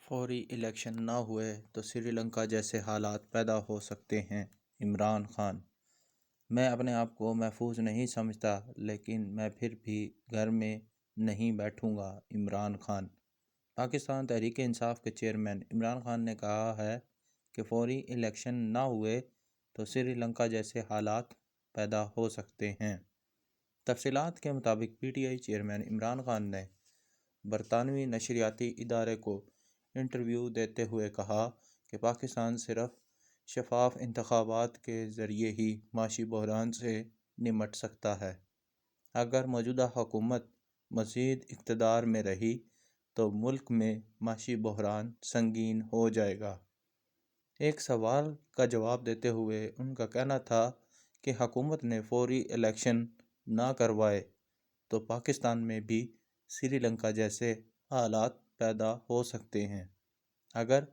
فوری الیکشن نہ ہوئے تو سری لنکا جیسے حالات پیدا ہو سکتے ہیں: عمران خان۔ میں اپنے آپ کو محفوظ نہیں سمجھتا، لیکن میں پھر بھی گھر میں نہیں بیٹھوں گا: عمران خان۔ پاکستان تحریک انصاف کے چیئرمین عمران خان نے کہا ہے کہ فوری الیکشن نہ ہوئے تو سری لنکا جیسے حالات پیدا ہو سکتے ہیں۔ تفصیلات کے مطابق P T I chairman Imran Khan نے برطانوی نشریاتی ادارے کو انٹرویو دیتے ہوئے کہا کہ پاکستان صرف شفاف انتخابات کے ذریعے ہی معاشی بحران سے نمٹ سکتا ہے۔ اگر موجودہ حکومت مزید اقتدار میں رہی تو ملک میں معاشی بحران سنگین ہو جائے گا۔ ایک سوال کا جواب دیتے ہوئے ان کا کہنا تھا کہ حکومت نے فوری الیکشن نہ کروائے تو پاکستان میں بھی سری لنکا جیسے حالات پیدا ہو سکتے ہیں۔ اگر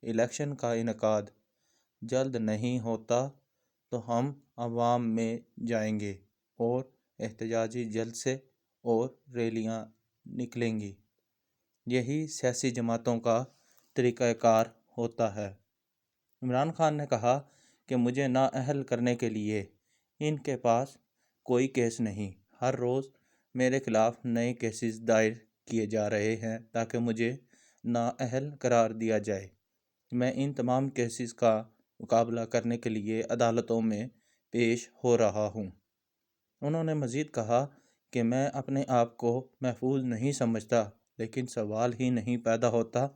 الیکشن کا انعقاد جلد نہیں ہوتا تو ہم عوام میں جائیں گے اور احتجاجی جلسے اور ریلیاں نکلیں گی۔ یہی سیاسی جماعتوں کا طریقہ کار ہوتا ہے۔ عمران خان نے کہا کہ مجھے نااہل کرنے کے لیے ان کے پاس کوئی کیس نہیں۔ ہر روز میرے خلاف نئے کیسز دائر کیے جا رہے ہیں تاکہ مجھے نااہل قرار دیا جائے۔ میں ان تمام کیسز کا مقابلہ کرنے کے لیے عدالتوں میں پیش ہو رہا ہوں۔ انہوں نے مزید کہا کہ میں اپنے آپ کو محفوظ نہیں سمجھتا، لیکن سوال ہی نہیں پیدا ہوتا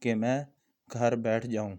کہ میں گھر بیٹھ جاؤں۔